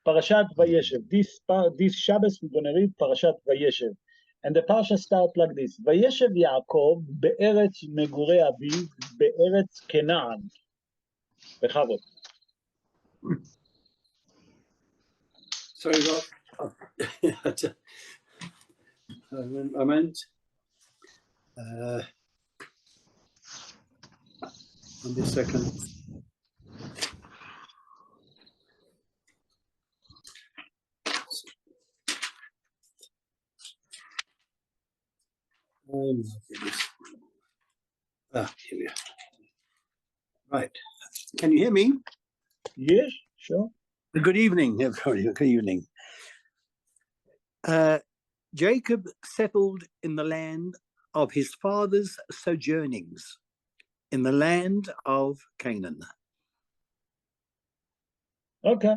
Parashat Vayeishev. This Shabbos we're going to read Parashat Vayeishev. And the Parsha starts like this. Vayeishev Yaakov be'eretz megurei aviv be'eretz Canaan. Bechavod. Sorry, Rob. I meant. One second. Oh my goodness. Here we are. Right. Can you hear me? Yes, sure. Good evening, everybody. Good evening. Jacob settled in the land of his father's sojournings, in the land of Canaan. Okay.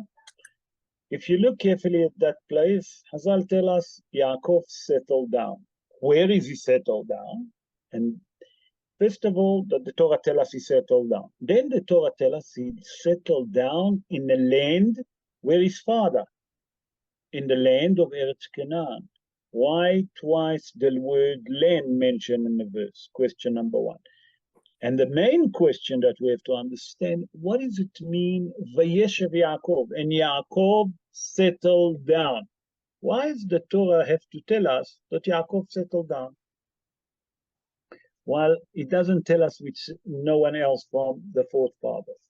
If you look carefully at that place, Hazal tell us Yaakov settled down. Where is he settled down? And first of all, the Torah tells us he settled down. Then the Torah tells us he settled down in the land where his father, in the land of Eretz Canaan. Why twice the word land mentioned in the verse? Question number one. And the main question that we have to understand, what does it mean, Vayeishev Yaakov, and Yaakov settled down? Why does the Torah have to tell us that Yaakov settled down? While it doesn't tell us which no one else from the forefathers.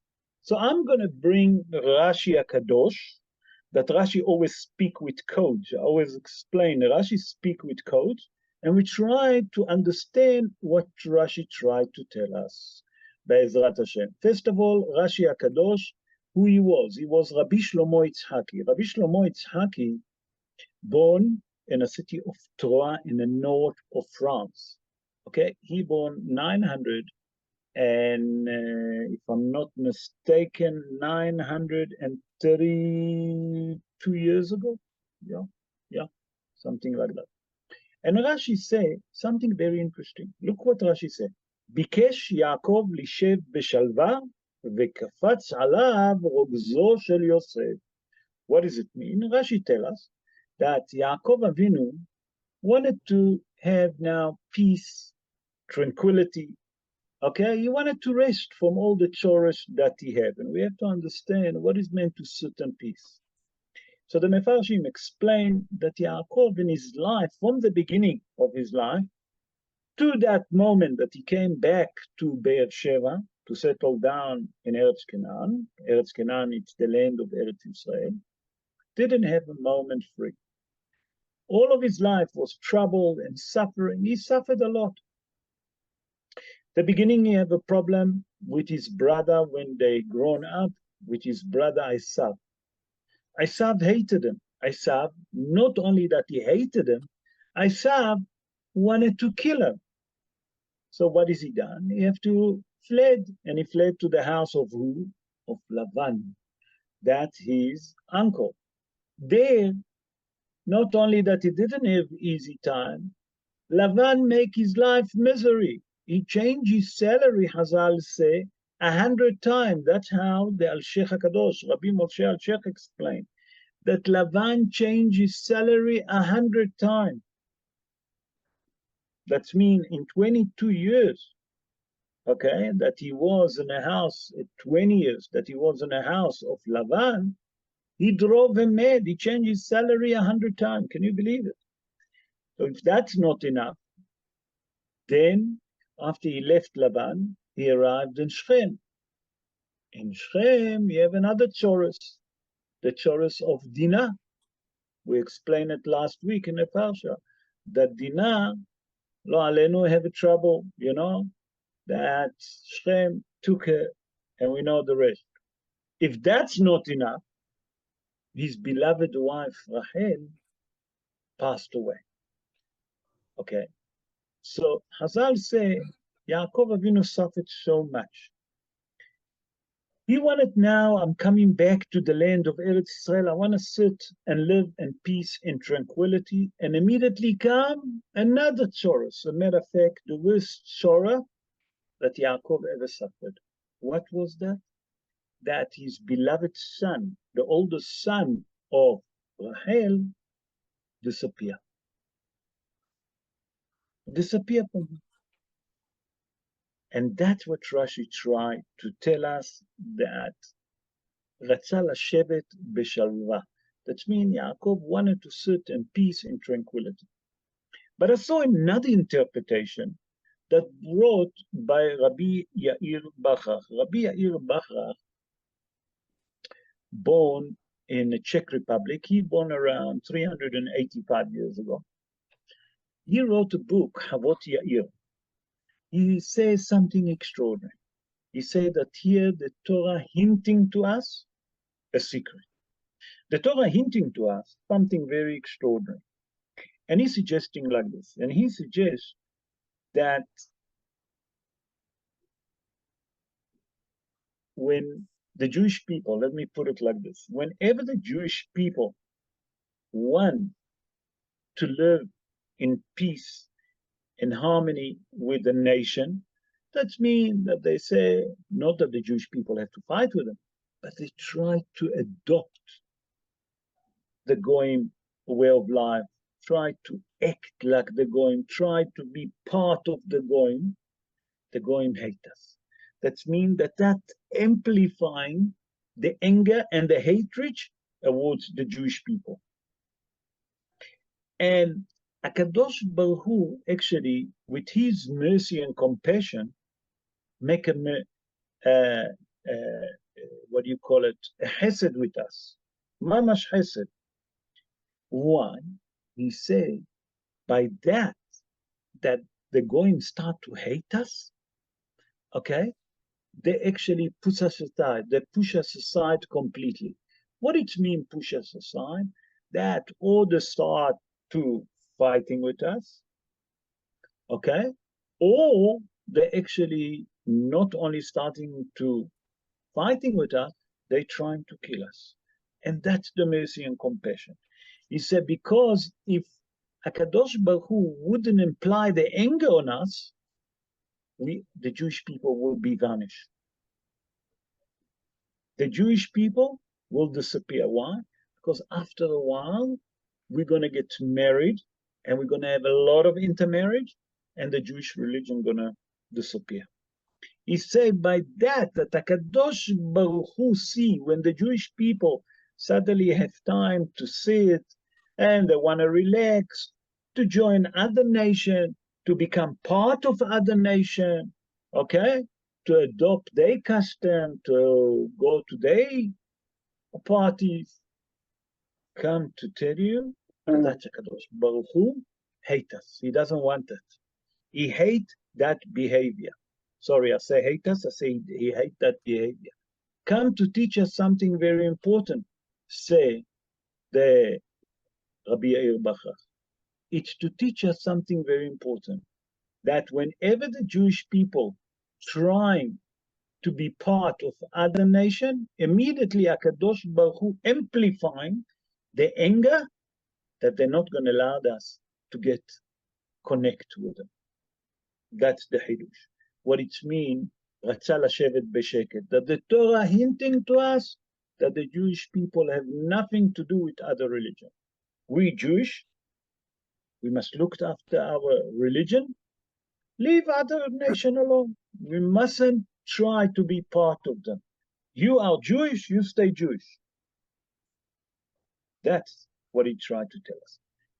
So I'm going to bring Rashi HaKadosh, that Rashi always speak with codes. I always explain, Rashi speak with codes, and we try to understand what Rashi tried to tell us. Be'ezrat Hashem. First of all, Rashi HaKadosh, who he was. He was Rabbi Shlomo Yitzhaki. Rabbi Shlomo Yitzhaki, born in a city of Troyes in the north of France. Okay, he born 900, and if I'm not mistaken, 932 years ago. Yeah, something like that. And Rashi say something very interesting. Look what Rashi said. Bikesh Yaakov lishev beshalva vekafats alav rogzo shel Yosef. What does it mean? Rashi tell us that Yaakov Avinu wanted to have now peace, tranquility. Okay, he wanted to rest from all the chores that he had. And we have to understand what is meant to sit in peace. So the Mefarshim explain that Yaakov in his life, from the beginning of his life, to that moment that he came back to Beersheba to settle down in Eretz Canaan. Eretz Canaan, it's the land of Eretz Israel. Didn't have a moment free. All of his life was troubled and suffering. He suffered a lot. The beginning, he had a problem with his brother when they grown up, with his brother Esav. Esav hated him. Esav, not only that he hated him, Esav wanted to kill him. So what has he done? He have to fled, and he fled to the house of who? Of Lavan. That's his uncle. There, not only that he didn't have easy time, Lavan make his life misery. He changed his salary, Hazal say, 100 times. That's how the Al-Sheikh HaKadosh, Rabbi Moshe Al-Sheikh explained, that Lavan changed his salary 100 times. That means in 22 years, okay, that he was in a house, 20 years, that he was in a house of Lavan, he drove him mad. He changed his salary 100 times. Can you believe it? So if that's not enough, then after he left Laban, he arrived in Shechem. In Shechem, you have another chorus, the chorus of Dinah. We explained it last week in the Parsha, that Dinah, lo alenu, have a trouble, that Shechem took her, and we know the rest. If that's not enough, his beloved wife, Rachel, passed away. Okay. So Hazal say, Yaakov Avinu suffered so much. He wanted now, I'm coming back to the land of Eretz Israel. I want to sit and live in peace and tranquility. And immediately come another chorus. As a matter of fact, the worst chorus that Yaakov ever suffered. What was that? That his beloved son, the oldest son of Rachel disappear. Disappear from him. And that's what Rashi tried to tell us, that רצה לשבת בשלווה. That means Yaakov wanted to sit in peace and tranquility. But I saw another interpretation that brought by Rabbi Yair Bachach. Rabbi Yair Bachach, born in the Czech Republic, he born around 385 years ago. He wrote a book, Havot Yair. He says something extraordinary. He said that here the Torah hinting to us a secret. The Torah hinting to us something very extraordinary. And he's suggesting like this. And he suggests that when the Jewish people, let me put it like this, whenever the Jewish people want to live in peace and harmony with the nation, that means that they say, not that the Jewish people have to fight with them, but they try to adopt the Goyim way of life, try to act like the Goyim, try to be part of the Goyim hate us. That means that amplifying the anger and the hatred towards the Jewish people. And HaKadosh Baruch Hu, actually, with his mercy and compassion, make a what do you call it, a chesed with us. Mamash chesed. Why? He said, by that the Goyim start to hate us, okay, they actually push us aside. They push us aside completely. What it means, push us aside? That or they start to fighting with us, okay, or they actually not only starting to fighting with us, they trying to kill us. And that's the mercy and compassion. He said, because if HaKadosh Baruch Hu wouldn't imply the anger on us, the Jewish people will be vanished. The Jewish people will disappear. Why? Because after a while, we're going to get married, and we're going to have a lot of intermarriage, and the Jewish religion going to disappear. He said by that HaKadosh Baruch Hu see when the Jewish people suddenly have time to sit and they want to relax, to join other nation, to become part of other nation, okay, to adopt their custom, to go to their parties. Come to tell you that HaKadosh Baruch Hu hate us. He doesn't want it. He hate that behavior. Sorry, I say hate us, I say he hate that behavior. Come to teach us something very important, say the Rabbi Yair Bachach. It's to teach us something very important, that whenever the Jewish people trying to be part of other nation, immediately HaKadosh Baruch Hu amplifying the anger that they're not going to allow us to get connect with them. That's the Hidush. What it means, רצה לשבת בשקט, that the Torah hinting to us that the Jewish people have nothing to do with other religion. We Jewish, we must look after our religion, leave other nation alone. We mustn't try to be part of them. You are Jewish, you stay Jewish. That's what he tried to tell us.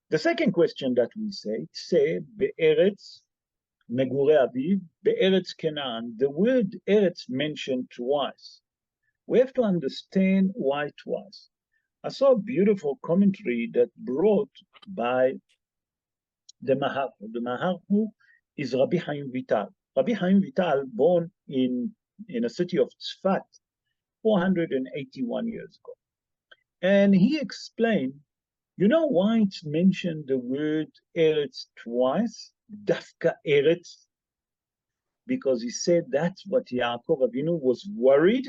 The second question that we say, be'eretz Megure Aviv, be'eretz Canaan. The word eretz mentioned twice. We have to understand why twice. I saw a beautiful commentary that brought by the Mahar. The Mahar who is Rabbi Chaim Vital. Rabbi Chaim Vital, born in a city of Tzfat 481 years ago. And he explained, you know why it's mentioned the word eretz twice? Dafka eretz, because he said that's what Yaakov Avinu was worried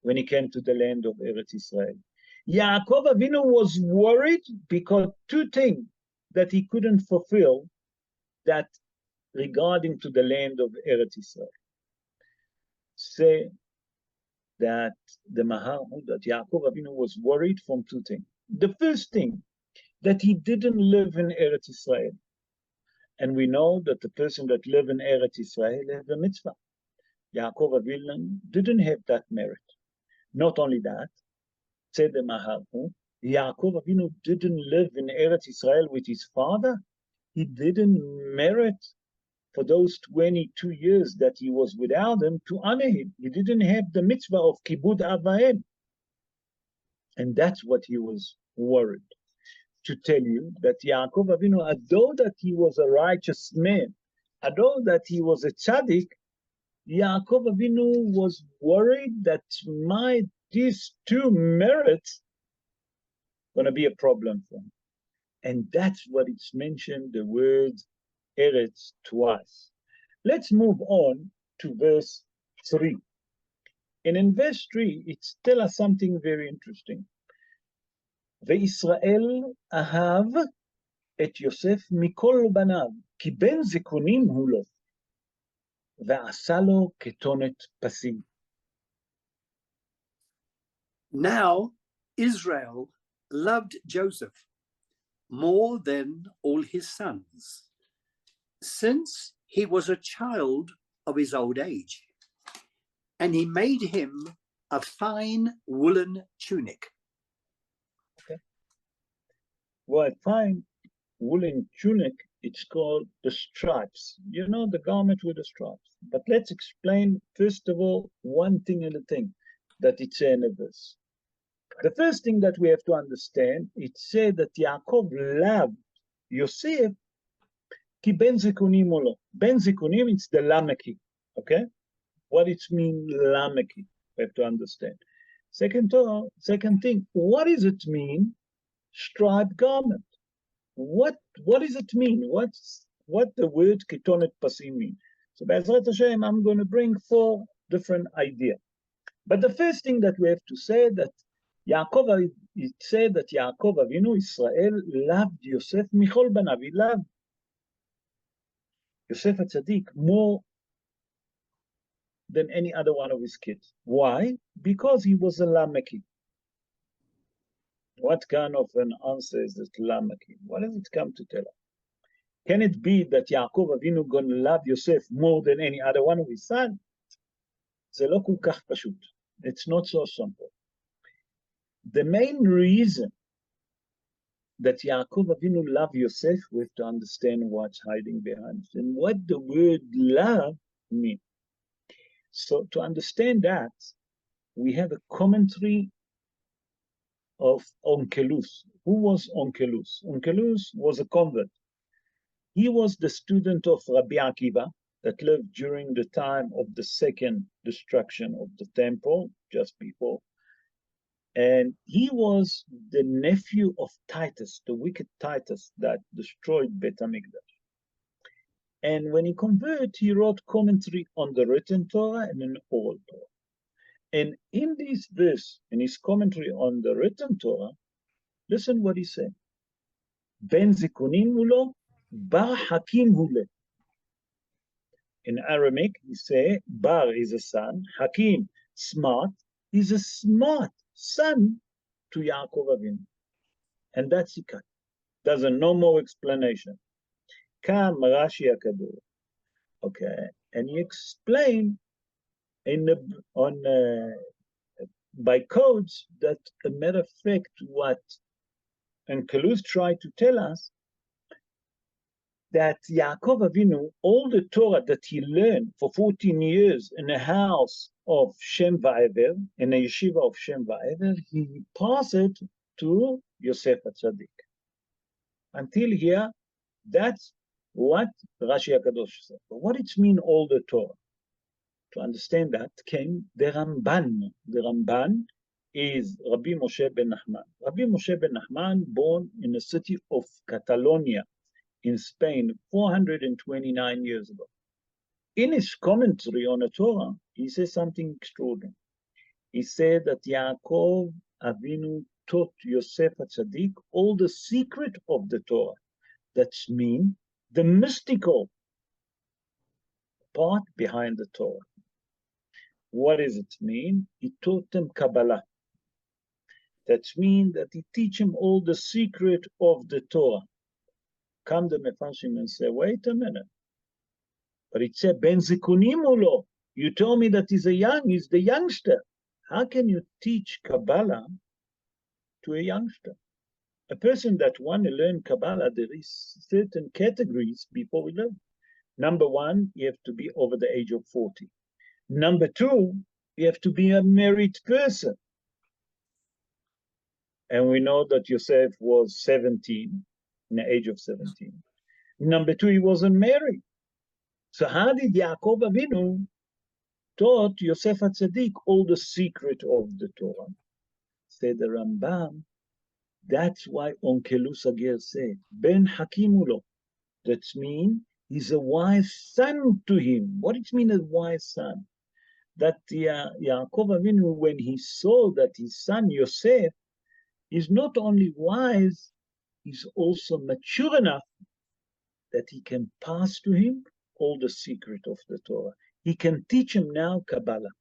when he came to the land of Eretz Israel. Yaakov Avinu was worried because two things that he couldn't fulfill that regarding to the land of Eretz Israel. Say, that the Mahar, that Yaakov Avinu was worried from two things. The first thing, that he didn't live in Eretz Israel. And we know that the person that live in Eretz Israel has a mitzvah. Yaakov Avinu didn't have that merit. Not only that, said the Mahar, Yaakov Avinu didn't live in Eretz Israel with his father. He didn't merit for those 22 years that he was without him to honor him. He didn't have the mitzvah of kibud avaim. And that's what he was worried. To tell you that Yaakov Avinu, although that he was a righteous man, although that he was a tzaddik, Yaakov Avinu was worried that these two merits going to be a problem for him. And that's what it's mentioned, the word Eretz twice. Let's move on to verse 3. And in verse 3, it tells us something very interesting. וישראל אהב את יוסף מכל בניו, כי בן זקונים הוא לו, ועשה לו כתונת פסים. Now Israel loved Joseph more than all his sons, since he was a child of his old age, and he made him a fine woolen tunic. Well, fine woolen tunic, it's called the stripes. You know, the garment with the stripes. But let's explain, first of all, one thing in the thing that it's in the verse. The first thing that we have to understand, it said that Yaakov loved Yosef ki ben zikunim olo. Ben zikunim, it's the lameki, okay? What it means, lameki, we have to understand. Second thing, what does it mean, striped garment? What does it mean? What the word ketonet pasim mean? So Be'ezrat Hashem, I'm going to bring 4 different ideas. But the first thing that we have to say that it said that Yaakov Avinu Israel loved Yosef michol banav. He loved Yosef HaTzadik more than any other one of his kids. Why? Because he was a lameki. What kind of an answer is that lameki? What does it come to tell us? Can it be that Yaakov Avinu going to love Yosef more than any other one of his sons? זה לא כל כך פשוט. It's not so simple. The main reason that Yaakov Avinu loved Yosef, we have to understand what's hiding behind it and what the word love means. So to understand that, we have a commentary of Onkelos. Who was Onkelos? Onkelos was a convert. He was the student of Rabbi Akiva that lived during the time of the second destruction of the temple, just before. And he was the nephew of Titus, the wicked Titus that destroyed Bet HaMikdash. And when he converted, he wrote commentary on the written Torah and an oral Torah. And in this verse, in his commentary on the written Torah, listen what he said. Ben zikunim hulo, bar hakim hule. In Aramaic, he said, bar is a son, hakim, smart, is a smart son to Yaakov Avinu. And that's it. There's no more explanation. Kam Rashi HaKadosh. Okay, and he explained by codes that, a matter of fact, what Onkelos tried to tell us, that Yaakov Avinu, all the Torah that he learned for 14 years in the house of Shem Vayeishev, in the yeshiva of Shem Vayeishev, he passed it to Yosef HaTzadik. Until here, that's what Rashi HaKadosh said. But what it means, all the Torah? To understand that came the Ramban. The Ramban is Rabbi Moshe ben Nachman. Rabbi Moshe ben Nachman, born in the city of Catalonia in Spain 429 years ago. In his commentary on the Torah, he says something extraordinary. He said that Yaakov Avinu taught Yosef HaTzadik all the secret of the Torah. That's mean the mystical part behind the Torah. What does it mean? He taught them Kabbalah. That means that he teach them all the secret of the Torah. Come the Mefarshim and say, wait a minute. But it said, Ben Zikunim ulo. You told me that he's the youngster. How can you teach Kabbalah to a youngster? A person that want to learn Kabbalah, there is certain categories before we learn. Number one, you have to be over the age of 40. Number two, you have to be a married person. And we know that Yosef was 17, in the age of 17. Number two, he wasn't married. So how did Yaakov Avinu taught Yosef HaTzadik all the secret of the Torah? Said the Rambam, that's why Onkelus Ager said, Ben Hakimulo. That means he's a wise son to him. What does it mean, a wise son? That Yaakov Avinu, when he saw that his son Yosef is not only wise, he's also mature enough that he can pass to him all the secret of the Torah. He can teach him now Kabbalah.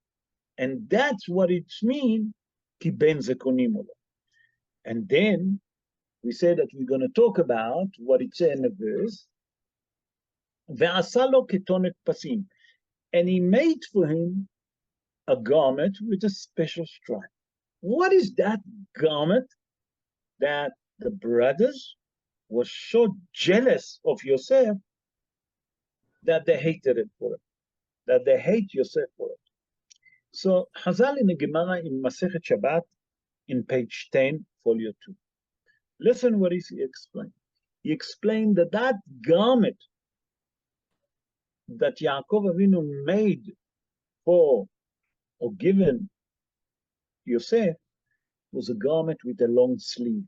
And that's what it means, ki ben zekonim ulo. And then we say that we're going to talk about what it says in the verse, ve'asa lo ketonet pasim. And he made for him a garment with a special stripe. What is that garment that the brothers were so jealous of Yosef that they hated it for it, that they hate Yosef for it? So Chazal in the Gemara in Masechet Shabbat in page 10, folio 2. Listen what he explained. He explained that that garment that Yaakov Avinu made for or given Yosef was a garment with a long sleeve.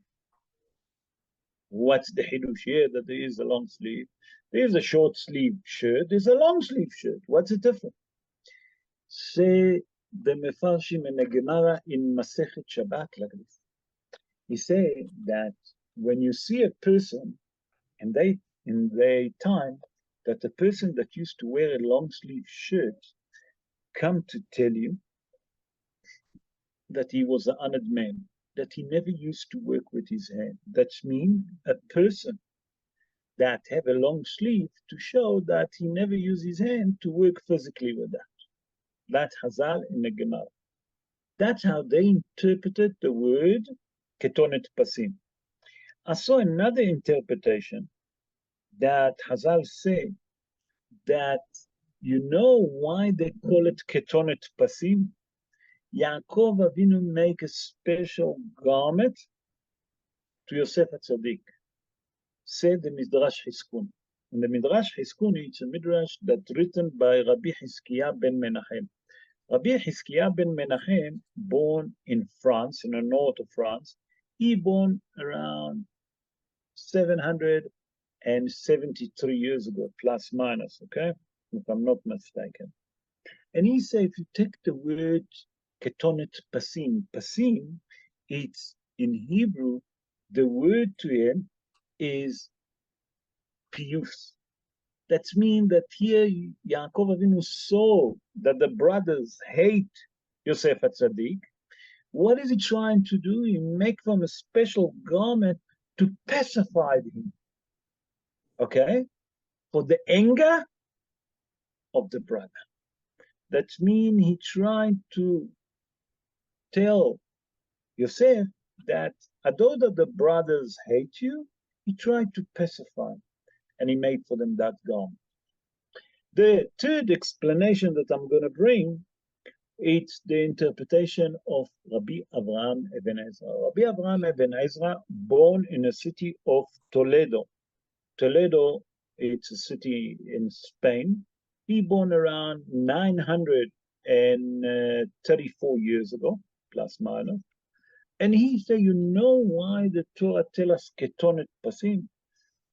What's the hidush here that there is a long sleeve? There's a short sleeve shirt, there's a long sleeve shirt. What's the difference? Say the Mefarshim and the Gemara in Masechet Shabbat like this. He say that when you see a person, and they in their time, that the person that used to wear a long sleeve shirt come to tell you that he was an honored man, that he never used to work with his hand. That means a person that have a long sleeve to show that he never used his hand to work physically with that. That's Hazal in the Gemara. That's how they interpreted the word ketonet pasim. I saw another interpretation that Hazal say that you know why they call it ketonet pasim? Yaakov Avinu make a special garment to Yosef HaTzadik. Said the Midrash Hiskun. In the Midrash Hiskun, it's a Midrash that's written by Rabbi Hiskiah ben Menachem. Rabbi Hiskiah ben Menachem, born in France, in the north of France, he born around 773 years ago, plus minus, okay? If I'm not mistaken. And he said, if you take the word ketonet pasim, pasim, it's in Hebrew, the word to him is piyus. That means that here Yaakov Avinu saw that the brothers hate Yosef HaTzadik. What is he trying to do? He make them a special garment to pacify him. Okay? For the anger of the brother. That means he tried to tell Yosef that although that the brothers hate you, he tried to pacify, and he made for them that garment. The third explanation that I'm going to bring, it's the interpretation of Rabbi Avraham Ibn Ezra. Rabbi Avraham Ibn Ezra, born in the city of Toledo. Toledo, it's a city in Spain. He born around 934 years ago, plus minus. And he said, you know why the Torah tells us ketonet pasim?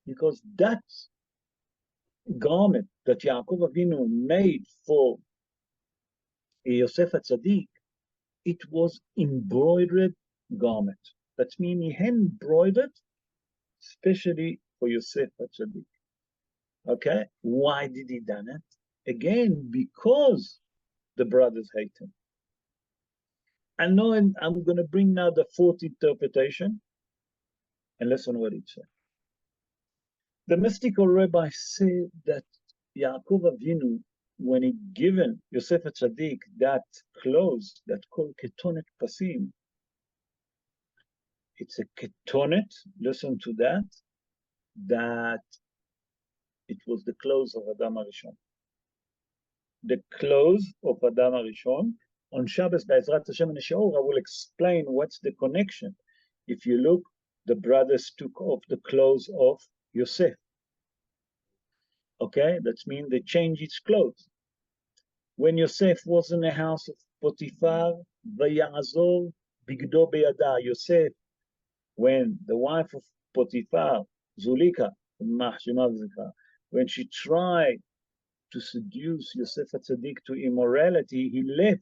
Because that garment that Yaakov Avinu made for Yosef HaTzadik, it was embroidered garment. That means he hand embroidered, especially for Yosef HaTzadik. Okay, why did he done it? Again, because the brothers hate him. And now I'm going to bring now the fourth interpretation, and listen what it says. The mystical rabbi said that Yaakov Avinu, when he given Yosef HaTzadik that clothes that called ketonet pasim, it's a ketonet, listen to that, that it was the clothes of Adam HaRishon. The clothes of Adam HaRishon. On Shabbos, Be'ezrat Hashem and Shiur, I will explain what's the connection. If you look, the brothers took off the clothes of Yosef. Okay, that means they changed his clothes. When Yosef was in the house of Potiphar, Vayazov bigdo beyada. Yosef, when the wife of Potiphar, Zulika, when she tried to seduce Yosef HaTzadik to immorality, he left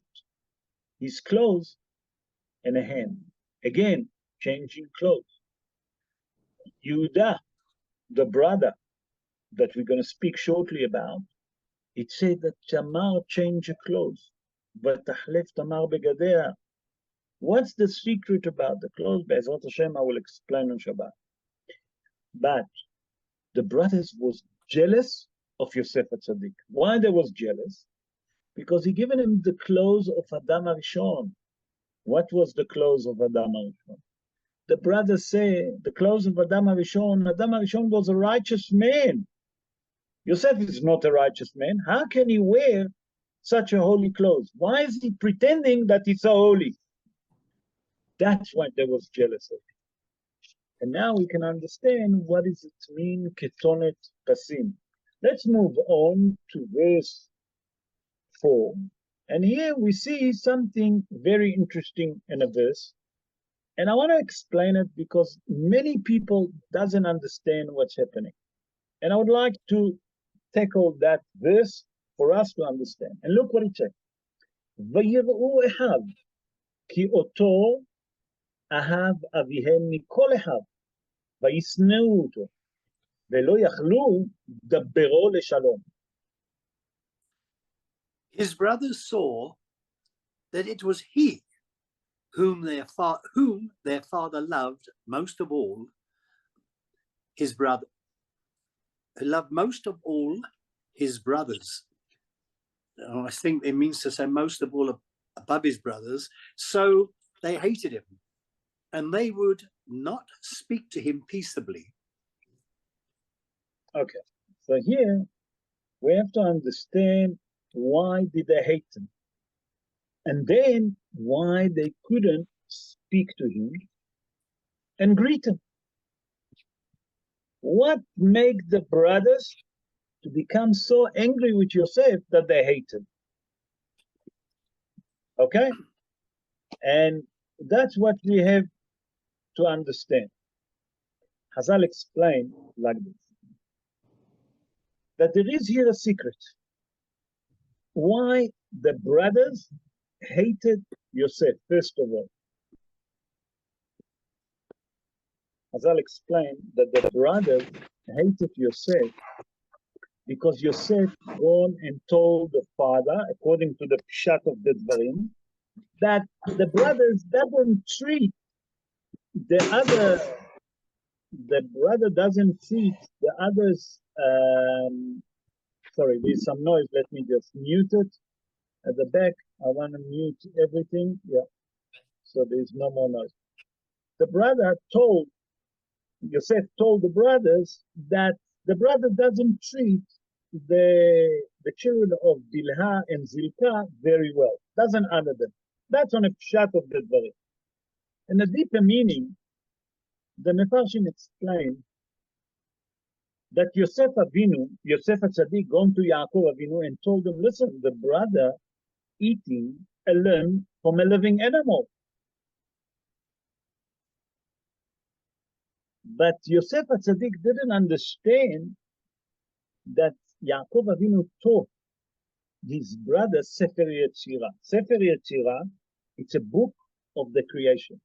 his clothes in a hand. Again, changing clothes. Yehuda, the brother that we're going to speak shortly about, it said that Tamar changed her clothes. V'tachlef Tamar begadea. What's the secret about the clothes? Be'ezrat Hashem, I will explain on Shabbat. But the brothers was jealous of Yosef HaTzadik. Why they was jealous? Because he given him the clothes of Adam HaRishon. What was the clothes of Adam HaRishon? The brothers say the clothes of Adam HaRishon was a righteous man. Yosef is not a righteous man. How can he wear such a holy clothes? Why is he pretending that he's so holy? That's why they was jealous of him. And now we can understand what does it mean, ketonet pasim. Let's move on to verse 4. And here we see something very interesting in a verse. And I want to explain it because many people doesn't understand what's happening. And I would like to tackle that verse for us to understand. And look what it says. ויראו אחיו, כי אותו אהב אביהם מכל אחיו, וישנאו אותו, ולא יכלו דברו לשלום. His brothers saw that it was he whom their father loved most of all, his brother, who loved most of all his brothers. I think it means to say most of all above his brothers. So they hated him, and they would not speak to him peaceably. Okay, so here we have to understand why did they hate him, and then why they couldn't speak to him and greet him. What made the brothers to become so angry with Yosef that they hate him? Okay, and that's what we have to understand. Hazal explained like this, that there is here a secret. Why the brothers hated Yosef, first of all. Hazal explained that the brothers hated Yosef because Yosef gone and told the father, according to the Pshat of the Dvarim, that the brothers doesn't treat the brother doesn't treat the others. Sorry, there's some noise. Let me just mute it. At the back, I want to mute everything. Yeah, so there's no more noise. The brother told, Yosef told the brothers that the brother doesn't treat the children of Bilhah and Zilpah very well, doesn't honor them. That's on a pshat of the Dvarim. In a deeper meaning, the Mefarshim explain that Yosef HaTzadik, gone to Yaakov Avinu and told him, listen, the brother eating a limb from a living animal. But Yosef HaTzadik didn't understand that Yaakov Avinu taught his brother Sefer Yetzirah. Sefer Yetzirah, it's a book of the creation.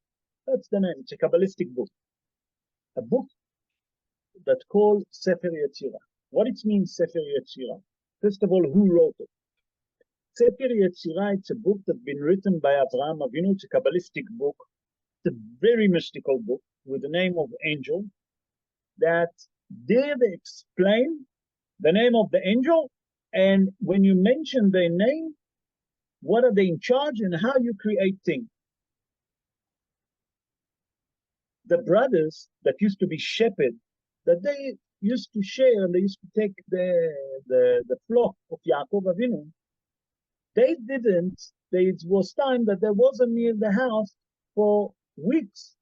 That's the name. It's a Kabbalistic book. A book that's called Sefer Yetzirah. What it means, Sefer Yetzirah? First of all, who wrote it? Sefer Yetzirah, it's a book that's been written by Avraham Avinu. It's a Kabbalistic book. It's a very mystical book with the name of angel that there they explain the name of the angel, and when you mention their name, what are they in charge and how you create things. The brothers that used to be shepherds, that they used to share, and they used to take the flock of Yaakov Avinu, they didn't, it was time that there wasn't near the house for weeks.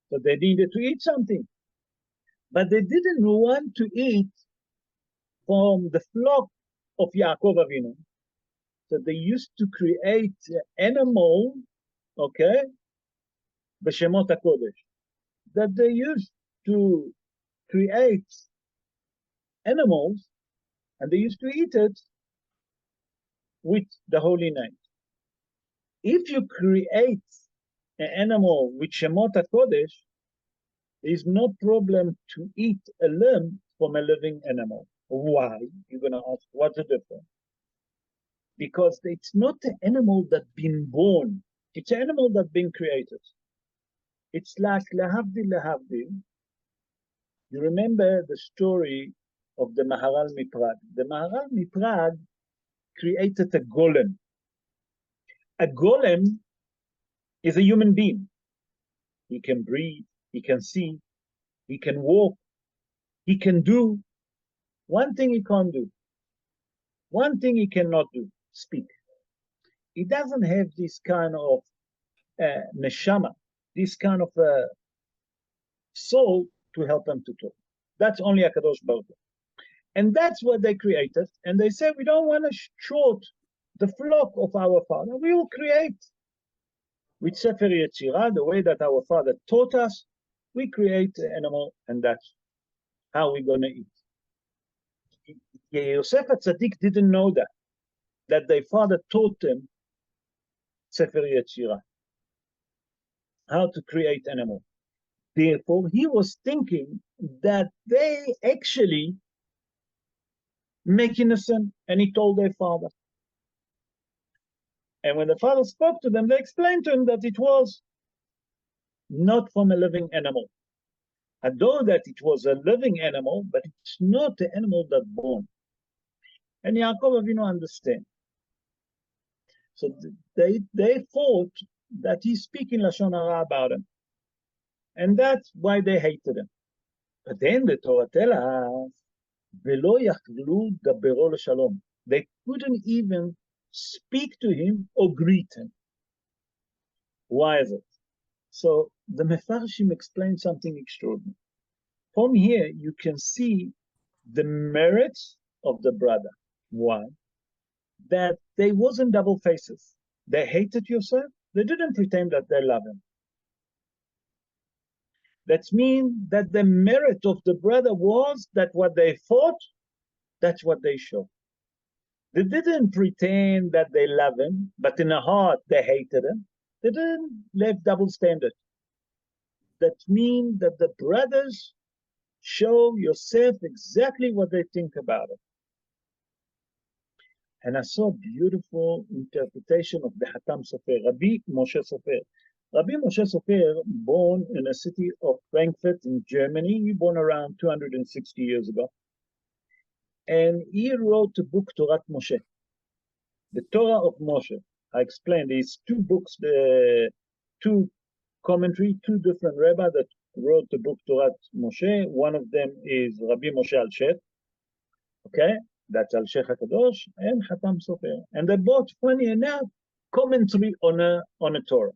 So they needed to eat something. But they didn't want to eat from the flock of Yaakov Avinu. So they used to create animal, okay, b'shemot HaKodesh, that they used to create animals, and they used to eat it with the holy name. If you create an animal with Shemot HaKodesh, there is no problem to eat a lamb from a living animal. Why? You're going to ask, what's the difference? Because it's not an animal that's been born. It's an animal that's been created. It's like lahavdil. You remember the story of the Maharal Miprag. The Maharal Miprag created a golem. A golem is a human being. He can breathe, he can see, he can walk, he can do. One thing he can't do, one thing he cannot do, speak. He doesn't have this kind of neshama, this kind of soul to help him to talk. That's only HaKadosh Baruch Hu. And that's what they created. And they said, we don't want to short the flock of our father. We will create with Sefer Yetzirah, the way that our father taught us, we create an animal, and that's how we're going to eat. Yosef HaTzadik didn't know that their father taught them Sefer Yetzirah, how to create animal. Therefore, he was thinking that they actually make innocent, and he told their father. And when the father spoke to them, they explained to him that it was not from a living animal. Although that it was a living animal, but it's not the animal that's born. And Yaakov Avinu understand. So they thought that he's speaking Lashon Hara about him. And that's why they hated him. But then the Torah tells us, Velo yachlu dabero l'shalom. They couldn't even speak to him or greet him. Why is it? So the Mefarshim explains something extraordinary. From here, you can see the merits of the brother. Why? That they wasn't double faces. They hated Yosef. They didn't pretend that they love him. That means that the merit of the brother was that what they fought, that's what they showed. They didn't pretend that they love him, but in the heart they hated him. They didn't live double standard. That means that the brothers show Yosef exactly what they think about it. And I saw a beautiful interpretation of the Hatam Sofer, Rabbi Moshe Sofer. Rabbi Moshe Sofer, born in the city of Frankfurt in Germany. He born around 260 years ago. And he wrote a book, Torah Moshe, the Torah of Moshe. I explained these two books, the two commentary, two different rabbis that wrote the book Torah Moshe. One of them is Rabbi Moshe Al-Sheikh, okay? That's Al-Sheikh HaKadosh and Hatam Sofer. And they both, funny enough, commentary on a Torah.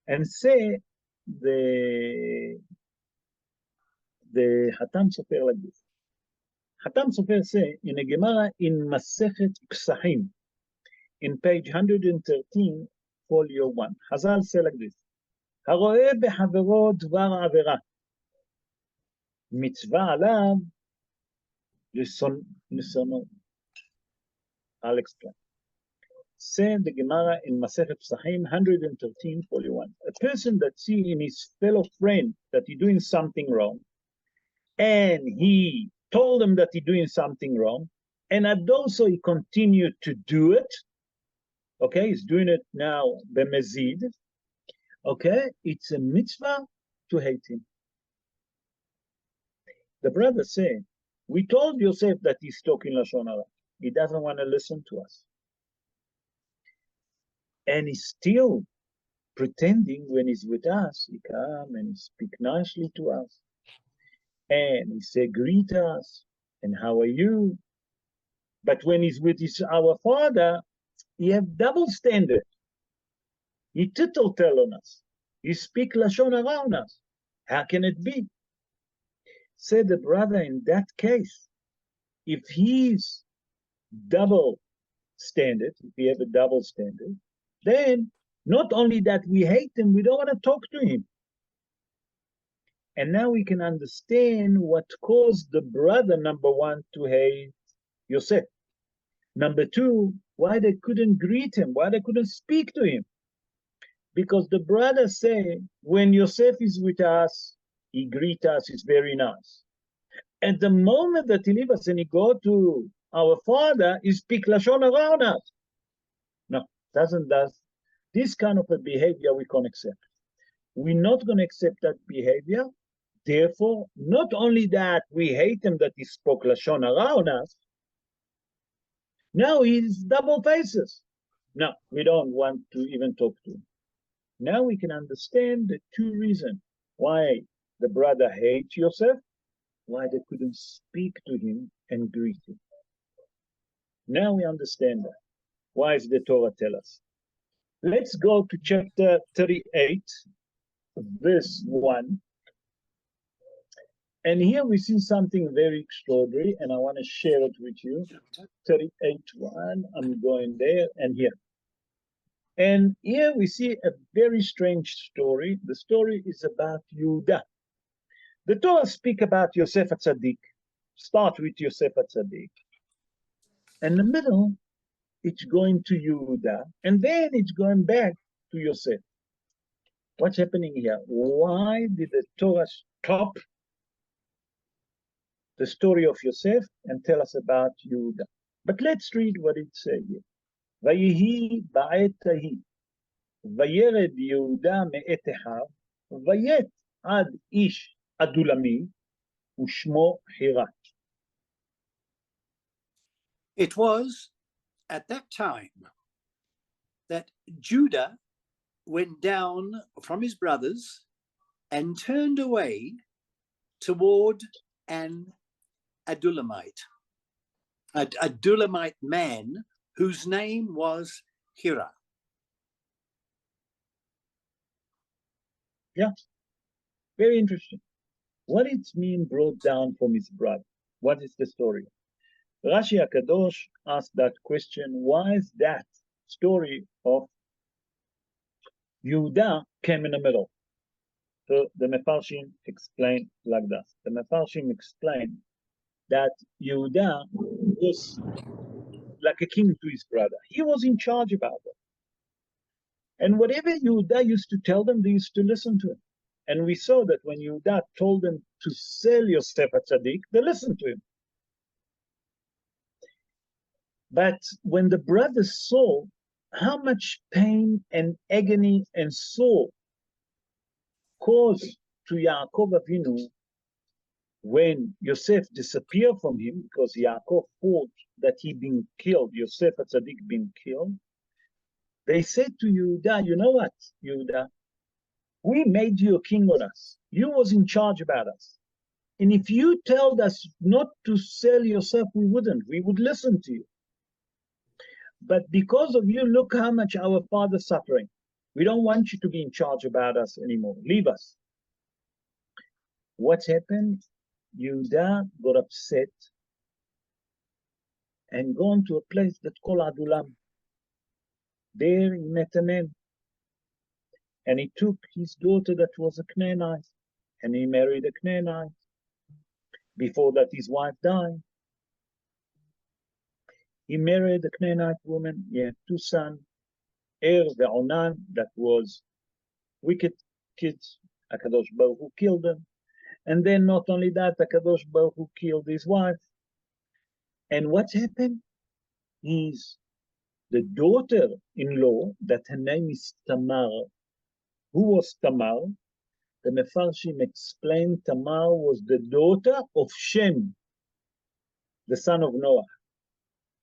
And say the Hatam Sofer like this. Hatam Sofer say in a Gemara in Masechet Psachim, in page 113, folio 1. Hazal say like this. הרואה בחברו דבר עבירה, מצווה עליו לשונאו. I'll explain. Say the Gemara in Masechet Psachim 113, folio 1. A person that sees in his fellow friend that he's doing something wrong, and he told him that he's doing something wrong, And also he continued to do it. Okay, he's doing it now, b'mezid. Okay, it's a mitzvah to hate him. The brother said, we told Yosef that he's talking Lashon Hara. He doesn't want to listen to us. And he's still pretending when he's with us, he come and he speak nicely to us. And he say, greet us, and how are you? But when he's with our father, he have double standard. He tittle on us. He speak Lashon Hara on us. How can it be? Said the brother, in that case, if he's double standard, if we have a double standard, then not only that we hate him, we don't want to talk to him. And now we can understand what caused the brother, number one, to hate Yosef. Number two, why they couldn't greet him, why they couldn't speak to him. Because the brother say, when Yosef is with us, he greet us, he's very nice. At the moment that he leave us and he go to our father, he speak Lashon Hara on us. No, doesn't this kind of a behavior we can't accept. We're not going to accept that behavior. Therefore, not only that we hate him that he spoke Lashon Hara on us, now he's double faces. No, we don't want to even talk to him. Now we can understand the two reasons why the brother hates Yosef, why they couldn't speak to him and greet him. Now we understand that. Why does the Torah tell us? Let's go to chapter 38, verse 1. And here we see something very extraordinary, and I want to share it with you. 38:1, I'm going there and here. And here we see a very strange story. The story is about Yehuda. The Torah speak about Yosef HaTzadik. Start with Yosef HaTzadik. In the middle, it's going to Yehuda, and then it's going back to Yosef. What's happening here? Why did the Torah stop the story of Yosef and tell us about Yehuda? But let's read what it says here. Vayehi ba'et hahi, vayered Yehuda me'et echav, vayet ad ish adulami, ushmo Hirat. It was at that time that Judah went down from his brothers and turned away toward an Adulamite, a Adulamite man whose name was Hira. Yeah, very interesting. What it means brought down from his brother? What is the story? Rashi HaKadosh asked that question, why is that story of Yehuda came in the middle? So the Mefarshim explained like that. The Mefarshim explained that Yehuda was like a king to his brother. He was in charge about it. And whatever Yehuda used to tell them, they used to listen to him. And we saw that when Yehuda told them to sell Yosef HaTzadik, they listened to him. But when the brothers saw how much pain and agony and sorrow caused to Yaakov Avinu when Yosef disappeared from him, because Yaakov thought that he been killed, Yosef HaTzadik been killed, they said to Yehuda, you know what, Yehuda, we made you a king on us. You was in charge about us. And if you told us not to sell Yosef, we wouldn't. We would listen to you. But because of you, look how much our father's suffering. We don't want you to be in charge about us anymore. Leave us. What's happened? Yehuda got upset and gone to a place that's called Adulam. There he met a man. And he took his daughter that was a Canaanite. And he married a Canaanite. Before that, his wife died. He married a Canaanite woman. He had two sons, and Onan, that was wicked kids. HaKadosh Baruch Hu killed them. And then not only that, HaKadosh Baruch Hu killed his wife. And what happened is the daughter-in-law, that her name is Tamar. Who was Tamar? The Mefarshim explained Tamar was the daughter of Shem, the son of Noah.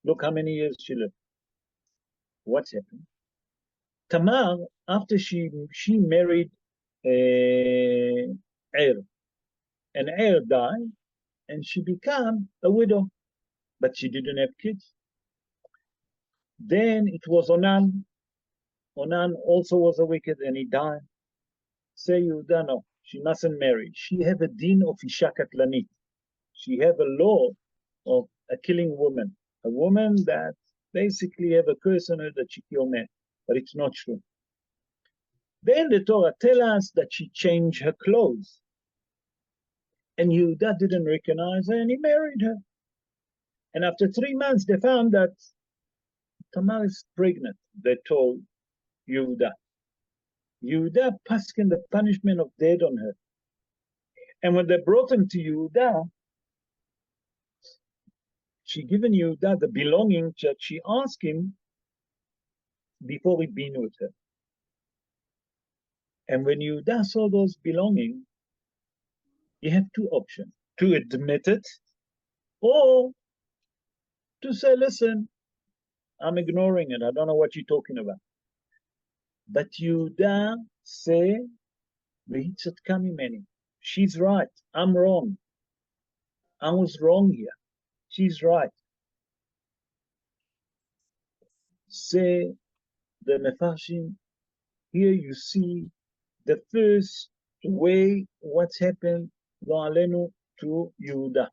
Look how many years she lived. What happened? Tamar, after she married Er, and Er died, and she became a widow, but she didn't have kids. Then it was Onan. Onan also was a wicked, and he died. Say Yehuda, no, she mustn't marry. She have a din of Isha Katlanit. She have a law of a killing woman, a woman that basically have a curse on her that she killed men, but it's not true. Then the Torah tells us that she changed her clothes, and Yehuda didn't recognize her, and he married her. And after 3 months, they found that Tamar is pregnant. They told Yehuda. Yehuda passed the punishment of death on her. And when they brought him to Yehuda, she given Yehuda the belongings that she asked him before he'd been with her. And when Yehuda saw those belongings, he had two options: to admit it, or to say, listen, I'm ignoring it. I don't know what you're talking about. But Yehuda say, she's right. I'm wrong. I was wrong here. She's right. Say the Mefarshim, here you see the first way what's happened to Yehuda.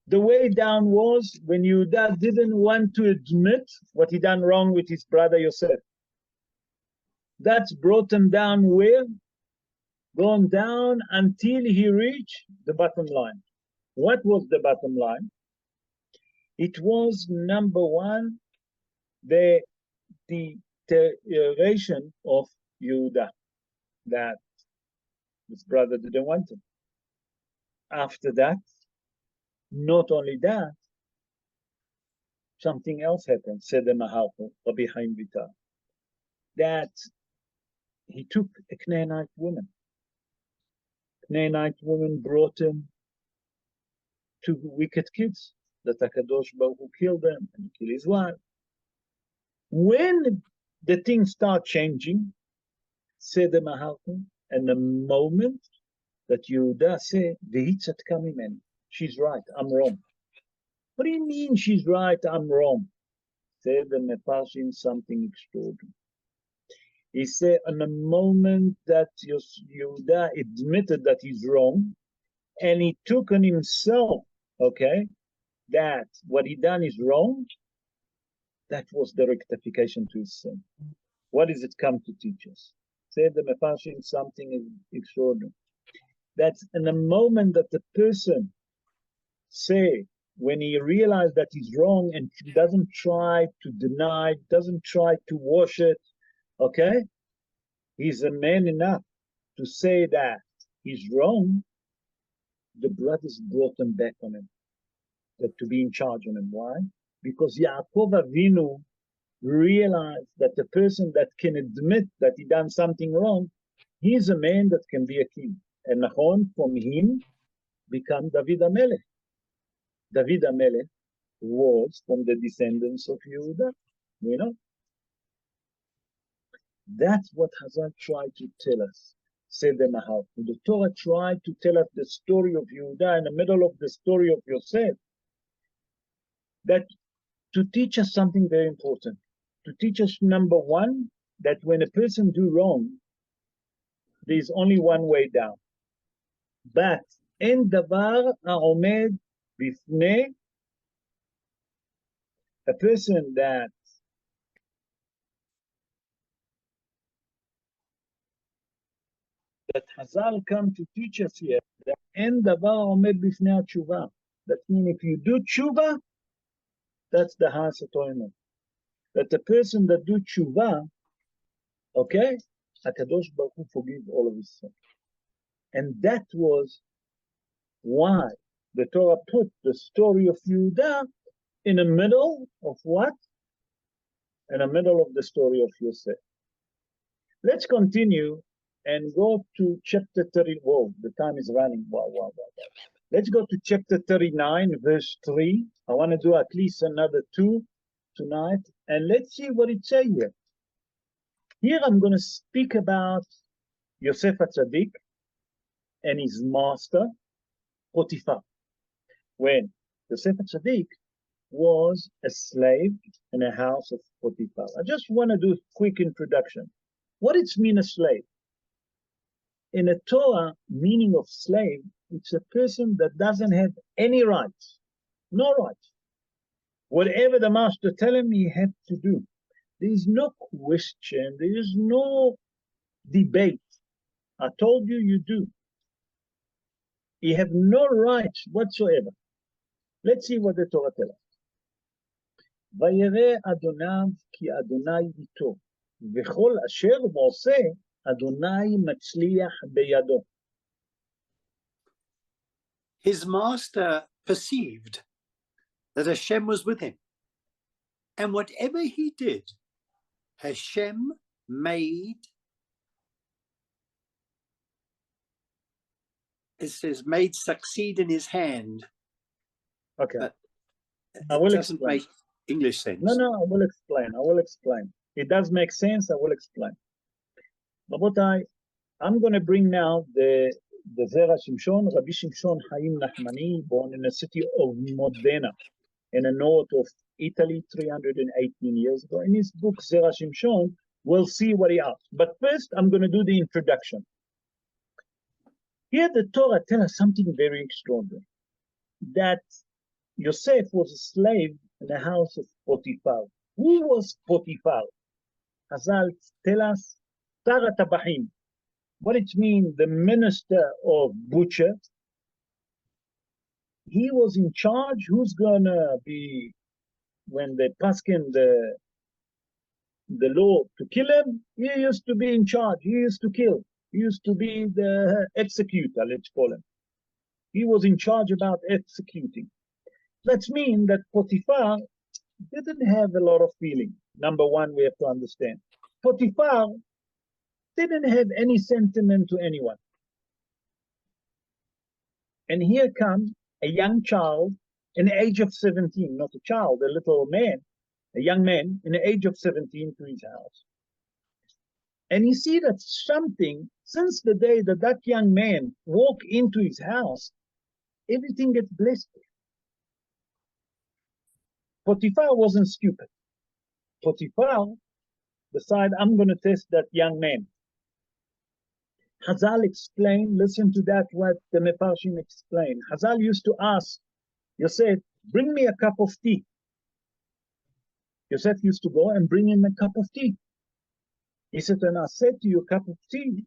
The way down was when Yehuda didn't want to admit what he done wrong with his brother Yosef. That's brought him down where? Gone down until he reached the bottom line. What was the bottom line? It was, number one, the deterioration of Yehuda, that his brother didn't want him. After that, not only that, something else happened, said the Maharpo, Rabbi Chaim Vital, that he took a Canaanite woman. Canaanite woman brought him two wicked kids, that HaKadosh Baruch Hu killed them and killed his wife. When the things start changing, said the Maharpo, and the moment that Yehuda said, Vehitzat Kamimen, she's right, I'm wrong. What do you mean she's right, I'm wrong? Said the Mefarshim something extraordinary. He said, in the moment that Yehuda admitted that he's wrong, and he took on himself, okay, that what he done is wrong, that was the rectification to his sin. What does it come to teach us? Said the Mefarshim something extraordinary. That's in the moment that the person say, when he realized that he's wrong and doesn't try to deny, doesn't try to wash it, okay? He's a man enough to say that he's wrong. The brothers brought him back on him, that to be in charge on him. Why? Because Yaakov Avinu realized that the person that can admit that he done something wrong, he's a man that can be a king. And Nachon, from him, become David HaMelech. David HaMelech was from the descendants of Yehuda, you know? That's what Hazal tried to tell us, said the Maharpo. The Torah tried to tell us the story of Yehuda in the middle of the story of Yosef, that to teach us something very important. To teach us, number one, that when a person do wrong, there's only one way down. But אין דבר העומד בפני a person that Hazal come to teach us here, that אין דבר העומד בפני התשובה. That means if you do tshuva, that's the Has Atonement. That the person that do tshuva, okay, HaKadosh Baruch Hu forgive all of his sins. And that was why the Torah put the story of Yehuda in the middle of what? In the middle of the story of Yosef. Let's continue and go to chapter 30. Whoa, the time is running. Wow. Let's go to chapter 39, verse 3. I want to do at least another 2 tonight. And let's see what it says here. Here I'm going to speak about Yosef HaTzadik and his master, Potiphar. When Yosef HaTzadik was a slave in a house of Potiphar. I just want to do a quick introduction. What does it mean, a slave? In a Torah, meaning of slave, it's a person that doesn't have any rights, no rights. Whatever the master tells him, he had to do. There is no question, there is no debate. I told you, you do. You have no rights whatsoever. Let's see what the Torah tells us. וירא אדוניו כי אדוני איתו, וכל אשר עושה אדוני מצליח בידו. His master perceived that Hashem was with him, and whatever he did, Hashem made, it says, made succeed in his hand. Okay. But I will it doesn't explain. make English sense. No, I will explain. It does make sense, I will explain. Rabotai, I'm going to bring now the Zera Shimshon, Rabbi Shimshon Chaim Nachmani, born in the city of Modena, in the north of Italy, 318 years ago. In his book, Zera Shimshon, we'll see what he asked. But first, I'm going to do the introduction. Here, the Torah tells us something very extraordinary, that Yosef was a slave in the house of Potiphar. Who was Potiphar? Chazal tell us, Tar HaTabachim. What it means, the minister of butcher. He was in charge. Who's gonna be, when they pass in the law to kill him, he used to be in charge. He used to kill. He used to be the executor, let's call him. He was in charge about executing. That means that Potiphar didn't have a lot of feeling. Number one, we have to understand. Potiphar didn't have any sentiment to anyone. And here comes a young child in the age of 17, not a child, a little man, a young man in the age of 17 to his house. And you see that something, since the day that that young man walked into his house, everything gets blessed. Potiphar wasn't stupid. Potiphar decided, I'm going to test that young man. Chazal explained, listen to that, what the Mefarshim explained. Chazal used to ask Yosef, bring me a cup of tea. Yosef used to go and bring him a cup of tea. He said, and I said to you, a cup of tea,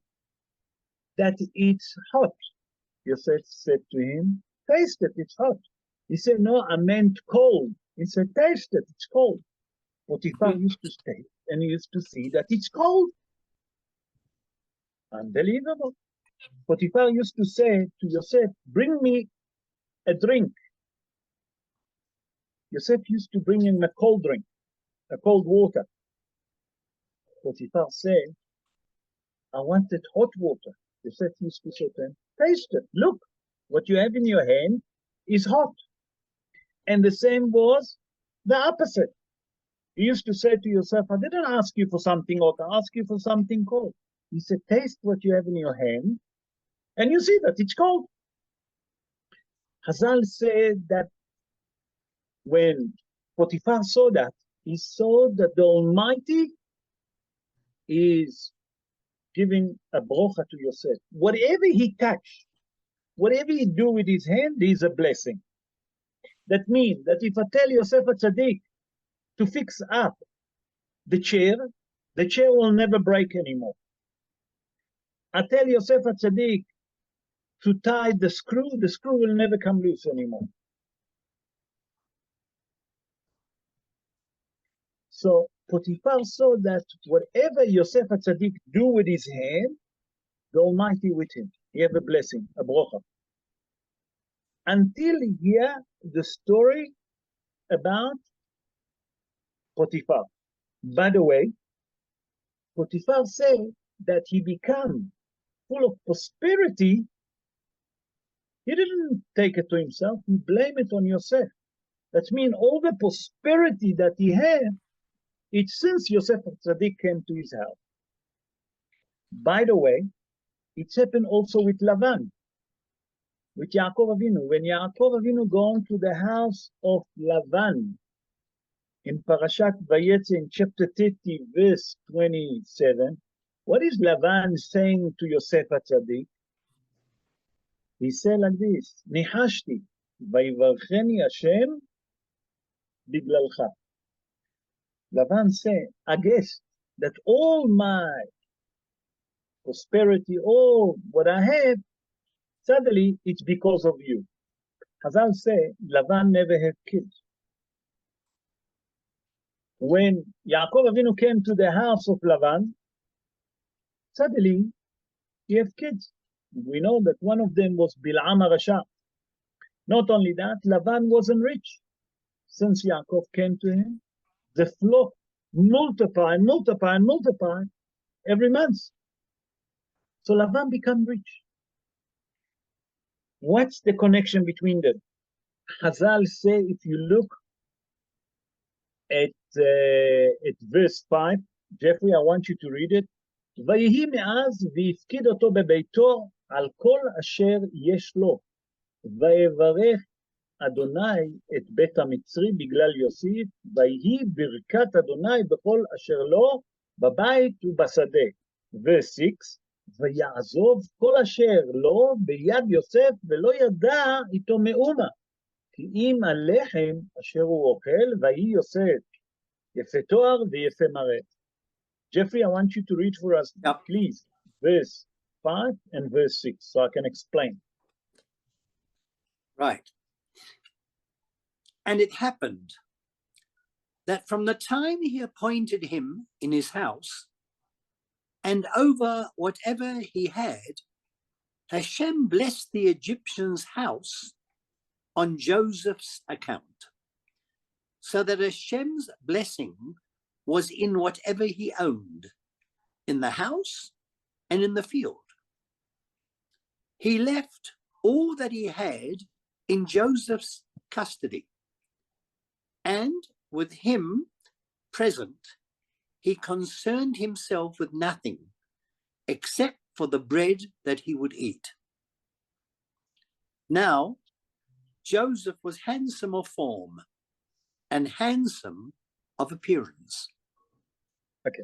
that it's hot. Yosef said to him, taste it, it's hot. He said, no, I meant cold. He said, taste it, it's cold. Potiphar used to stay and he used to see that it's cold. Unbelievable. Potiphar used to say to Yosef, bring me a drink. Yosef used to bring him a cold drink, a cold water. Potiphar said, I wanted hot water. Yosef used to say to him, taste it. Look, what you have in your hand is hot. And the same was the opposite. He used to say to Yosef, I didn't ask you for something hot, I asked you for something cold. He said, taste what you have in your hand, and you see that it's cold. Chazal said that when Potiphar saw that, he saw that the Almighty is giving a brocha to Yosef. Whatever he touch, whatever he do with his hand is a blessing. That means that if I tell Yosef HaTzadik to fix up the chair will never break anymore. I tell Yosef HaTzadik to tie the screw will never come loose anymore. So Potiphar saw that whatever Yosef HaTzadik do with his hand, the Almighty with him. He have a blessing, a brocha. Until here, the story about Potiphar. By the way, Potiphar said that he became full of prosperity. He didn't take it to himself, he blamed it on Yosef. That means all the prosperity that he had, it's since Yosef Tzaddik came to his house. By the way, it's happened also with Lavan, with Yaakov Avinu. When Yaakov Avinu gone to the house of Lavan, in Parashat Vayeishev, in chapter 30, verse 27, what is Lavan saying to Yosef Tzaddik? He said like this, Nihashti, Vayivarcheni Hashem biglalcha. Lavan said, I guess that all my prosperity, all what I have, suddenly it's because of you. Chazal say, Lavan never had kids. When Yaakov Avinu came to the house of Lavan, suddenly he had kids. We know that one of them was Bil'am HaRasha. Not only that, Lavan wasn't rich. Since Yaakov came to him, the flock multiply every month. So Lavan became rich. What's the connection between them? Chazal say, if you look at verse 5, Jeffrey, I want you to read it. ויהי מאז והפקיד אותו בביתו על כל אשר יש לו, ויברך אדוני את בית המצרי בגלל יוסיף, ויהי ברכת אדוני בכל אשר לו בבית ובשדה. verse 6, ויעזוב כל אשר לו ביד יוסף ולא ידע איתו מאומה, כי אם הלחם אשר הוא אוכל, ויהי יוסף יפה תואר ויפה מראה. Jeffrey, I want you to read for us, please, verse 5 and verse 6, so I can explain. Right. And it happened that from the time he appointed him in his house and over whatever he had, Hashem blessed the Egyptian's house on Joseph's account, so that Hashem's blessing was in whatever he owned, in the house and in the field. He left all that he had in Joseph's custody, and with him present, he concerned himself with nothing except for the bread that he would eat. Now, Joseph was handsome of form and handsome of appearance. Okay,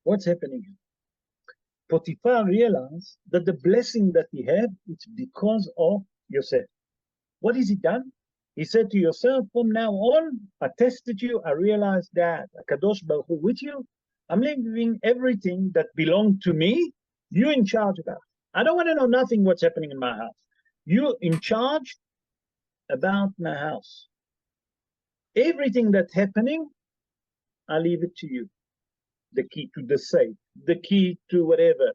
what's happening here? Potiphar realized that the blessing that he had, it's because of Yosef. What has he done? He said to Yosef, from now on, I tested you, I realized that Kadosh Baruch Hu with you, I'm leaving everything that belonged to me, you in charge about. I don't want to know nothing what's happening in my house. You in charge about my house. Everything that's happening, I leave it to you. The key to the safe, the key to whatever.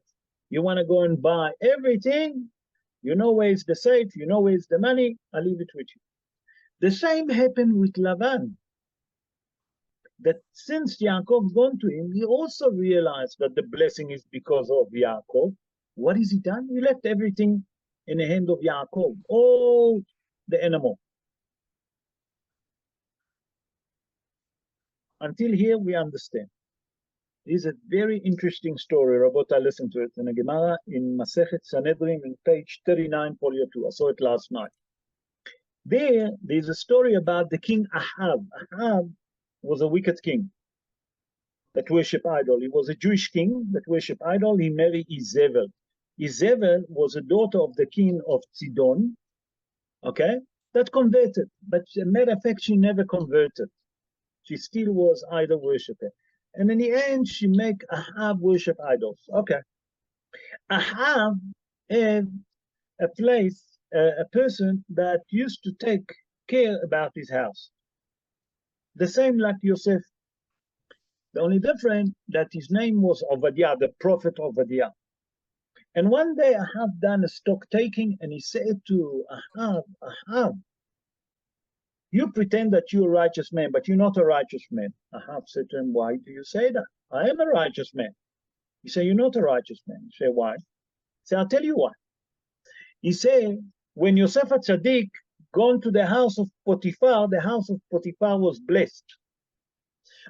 You want to go and buy everything, you know where's the safe, you know where's the money, I leave it with you. The same happened with Lavan. That since Yaakov gone to him, he also realized that the blessing is because of Yaakov. What has he done? He left everything in the hand of Yaakov, all the animal. Until here, we understand. This is a very interesting story. Rabbi, listen to it in a Gemara in Masechet Sanhedrin in page 39, folio 2. I saw it last night. There's a story about the king Ahab. Ahab was a wicked king that worshipped idol. He was a Jewish king that worshipped idol. He married Izebel. Izebel was a daughter of the king of Sidon, okay, that converted. But as a matter of fact, she never converted. She still was idol worshiper. And in the end, she made Ahab worship idols. Okay. Ahab had a place, a person that used to take care about his house. The same like Yosef. The only difference that his name was Obadiah, the prophet Obadiah. And one day Ahab done a stock taking and he said to Ahab, Ahab, You pretend that you're a righteous man, but you're not a righteous man. Ahab said to him, why do you say that? I am a righteous man. He said, you're not a righteous man. He said, why? He said, I'll tell you why. He said, when Yosef HaTzadik gone to the house of Potiphar, the house of Potiphar was blessed.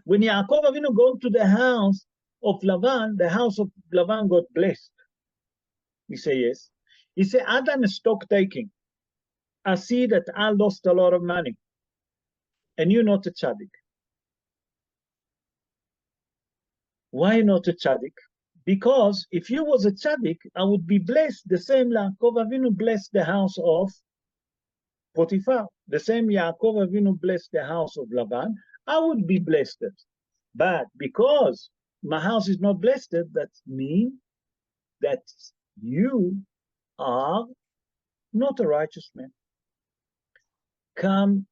When Yaakov Avinu gone to the house of Lavan, the house of Lavan got blessed. He said, yes. He said, Adam is stock taking. I see that I lost a lot of money. And you're not a tzaddik. Why not a tzaddik? Because if you was a tzaddik, I would be blessed the same Yaakov Avinu blessed the house of Potiphar. The same Yaakov Avinu blessed the house of Lavan. I would be blessed. But because my house is not blessed, that means that you are not a righteous man. Come,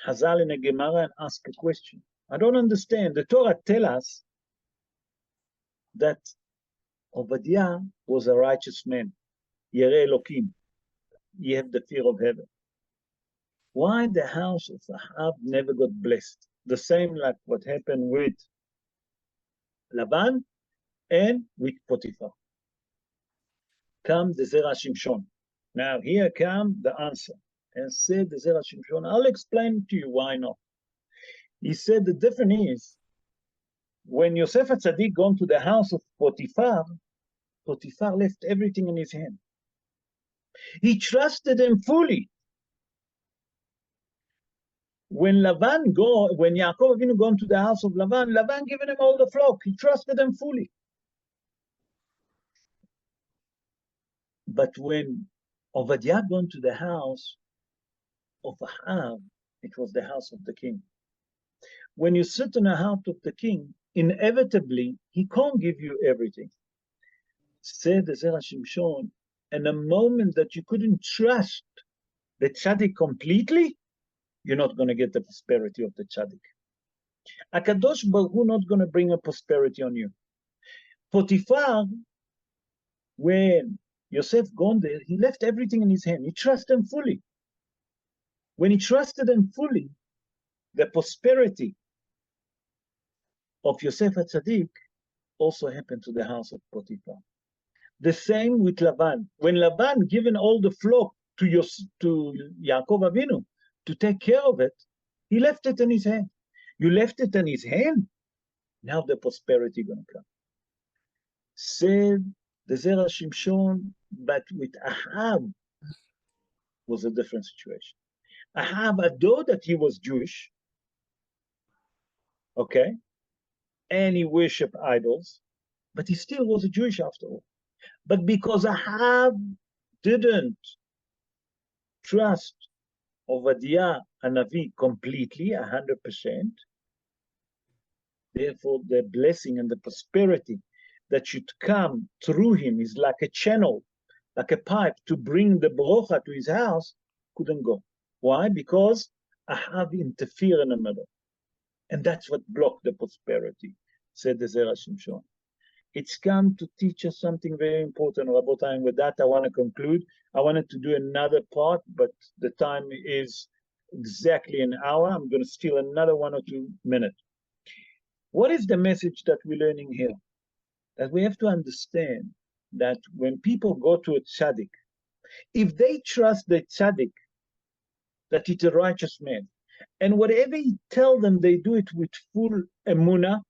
Hazal in a Gemara, and ask a question. I don't understand. The Torah tells us that Obadiah was a righteous man. Yerei Elokim. He had the fear of heaven. Why the house of Ahab never got blessed? The same like what happened with Laban and with Potiphar. Come the Zerah Shimshon. Now here come the answer. And said the Zerah Shimshon, I'll explain to you why not. He said the difference is, when Yosef HaTzadik gone to the house of Potiphar, Potiphar left everything in his hand. He trusted him fully. When Yaakov Avinu gone to the house of Lavan, Lavan given him all the flock. He trusted him fully. But when Obadiah gone to the house of Ahab, it was the house of the king. When you sit in the house of the king, inevitably, he can't give you everything. Said the Zerah Shimshon, in a moment that you couldn't trust the tzaddik completely, you're not going to get the prosperity of the tzaddik. HaKadosh Baruch Hu not going to bring a prosperity on you. Potiphar, when Yosef gone there, he left everything in his hand. He trusted him fully. When he trusted him fully, the prosperity of Yosef HaTzadik also happened to the house of Potiphar. The same with Laban. When Laban given all the flock to Yaakov Avinu to take care of it, he left it in his hand. You left it in his hand, now the prosperity going to come. Said the Zerah Shimshon, but with Ahab was a different situation. Ahab, although that he was Jewish, okay, and he worshipped idols, but he still was a Jewish after all. But because Ahab didn't trust Obadiah Hanavi completely, 100%, therefore the blessing and the prosperity that should come through him is like a channel, like a pipe to bring the brocha to his house, couldn't go. Why? Because Ahab interfered in the middle. And that's what blocked the prosperity, said the Zerah Shimshon. It's come to teach us something very important, Rabotai, and with that I want to conclude. I wanted to do another part, but the time is exactly an hour. I'm going to steal another 1 or 2 minutes. What is the message that we're learning here? That we have to understand that when people go to a tzaddik, if they trust the tzaddik, that it's a righteous man, and whatever he tells them, they do it with full emunah,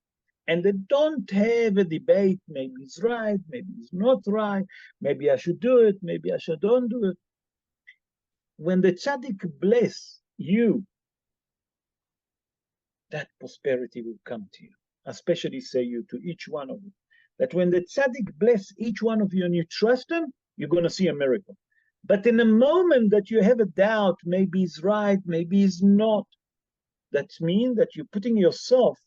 and they don't have a debate, maybe it's right, maybe it's not right, maybe I should do it, maybe I should don't do it. When the tzaddik bless you, that prosperity will come to you. Especially say you to each one of you, that when the tzaddik bless each one of you and you trust him, you're going to see a miracle. But in a moment that you have a doubt, maybe it's right, maybe it's not, that means that you're putting yourself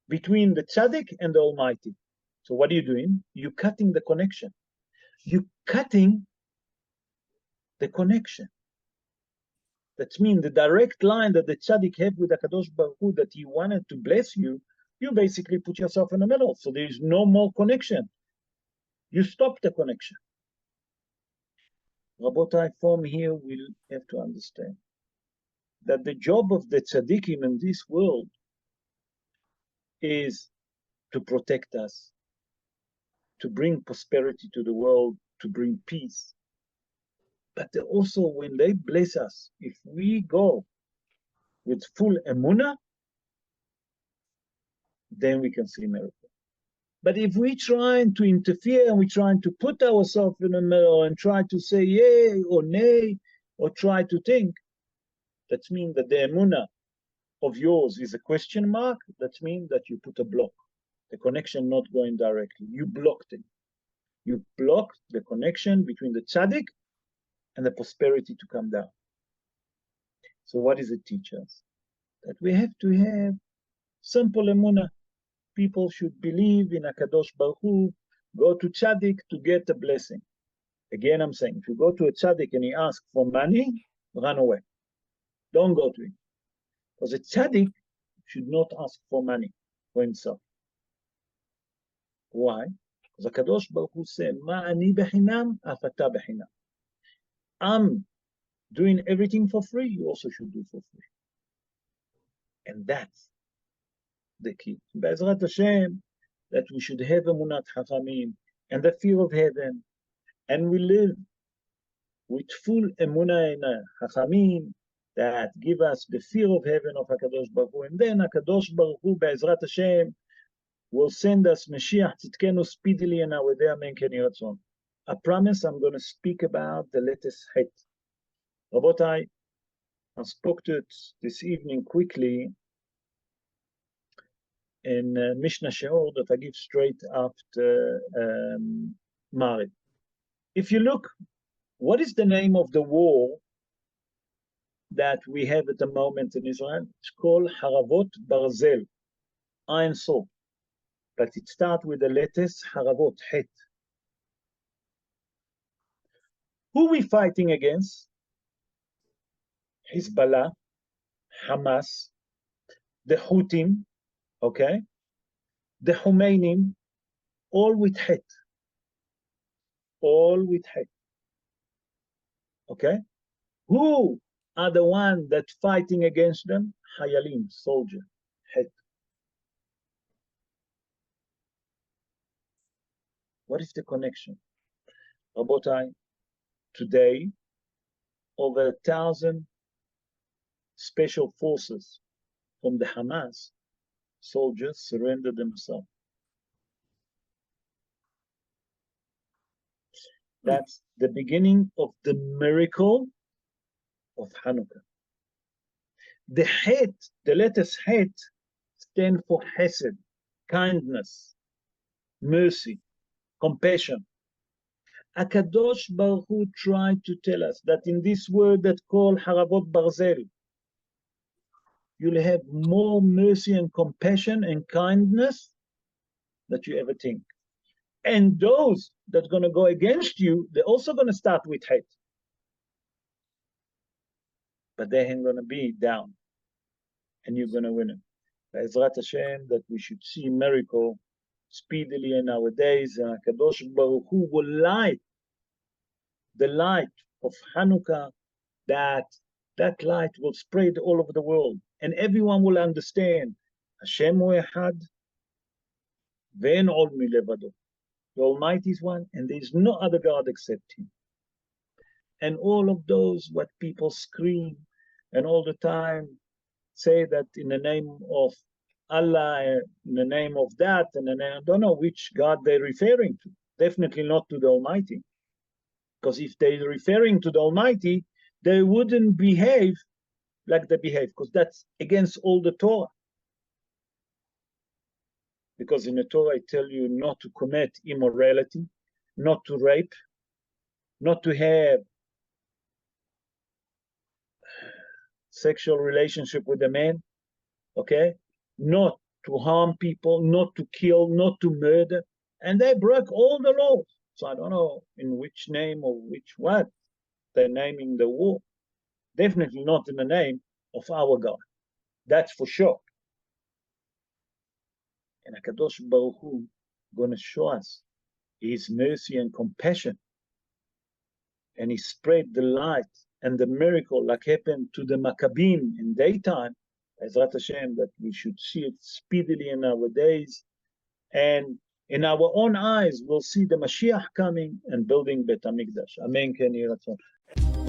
between the tzaddik and the Almighty. So what are you doing? You're cutting the connection. You're cutting the connection. That means the direct line that the tzaddik have with HaKadosh Baruch Hu, that he wanted to bless you, you basically put yourself in the middle. So there is no more connection. You stop the connection. Rabotai, from here we'll have to understand that the job of the tzaddikim in this world is to protect us, to bring prosperity to the world, to bring peace. But also when they bless us, if we go with full emunah, then we can see miracles. But if we trying to interfere and we trying to put ourselves in the middle and try to say yay or nay, or try to think, that means that the emunah of yours is a question mark. That means that you put a block. The connection not going directly. You blocked it. You blocked the connection between the tzaddik and the prosperity to come down. So what does it teach us? That we have to have simple emunah. People should believe in HaKadosh Baruch Hu, go to tzaddik to get a blessing. Again, I'm saying, if you go to a tzaddik and he asks for money, run away. Don't go to him. Because a tzaddik should not ask for money for himself. Why? Because HaKadosh Baruch Hu said, Ma ani bechinam, af ata bechinam. I'm doing everything for free, you also should do for free. And that's the key. Be'ezrat Hashem, that we should have emunat chachamim and the fear of heaven, and we live with full emunah in chachamim that give us the fear of heaven of HaKadosh Baruch Hu, and then HaKadosh Baruch Hu, Be'ezrat Hashem, will send us Mashiach Tzidkenu speedily in our day, Amen Ken Yeh Ratzon. I promise I'm going to speak about the latest Het. Rabotai, I spoke to it this evening quickly in Mishnah Sheor that I give straight after Mariv. If you look, what is the name of the war that we have at the moment in Israel? It's called Haravot Barzel, Iron Sword. But it starts with the letters Haravot, Het. Who are we fighting against? Hezbollah, Hamas, the Houthim, okay? The Khomeinim, all with Het. All with Het. Okay? Who are the ones that fighting against them? Hayalim, soldier, Het. What is the connection? Rabotai, today, over 1,000 special forces from the Hamas soldiers surrendered themselves. That's the beginning of the miracle of Hanukkah. The Het, the letters Het, stand for Hesed, kindness, mercy, compassion. HaKadosh Baruch Hu tried to tell us that in this word that called Haravot Barzel, you'll have more mercy and compassion and kindness that you ever think. And those that are going to go against you, they're also going to start with hate. But they ain't going to be down. And you're going to win it. Be'ezrat Hashem, that we should see miracle speedily in our days, and HaKadosh Baruch Hu will light the light of Hanukkah, that light will spread all over the world, and everyone will understand Hashem hu echad, ve'en od milevado. The Almighty is one, and there is no other God except Him. And all of those what people scream and all the time say that in the name of Allah, in the name of that, and then I don't know which God they're referring to. Definitely not to the Almighty. Because if they're referring to the Almighty, they wouldn't behave like they behave, because that's against all the Torah. Because in the Torah, I tell you not to commit immorality, not to rape, not to have sexual relationship with a man, okay? Not to harm people, not to kill, not to murder. And they broke all the laws. So I don't know in which name or which what they're naming the war. Definitely not in the name of our God. That's for sure. And HaKadosh Baruch Hu gonna show us His mercy and compassion. And He spread the light and the miracle like happened to the Maccabim in daytime, Ezrat Hashem, that we should see it speedily in our days, and in our own eyes we'll see the Mashiach coming and building Bet HaMikdash. Amen. Ken Yiratzon.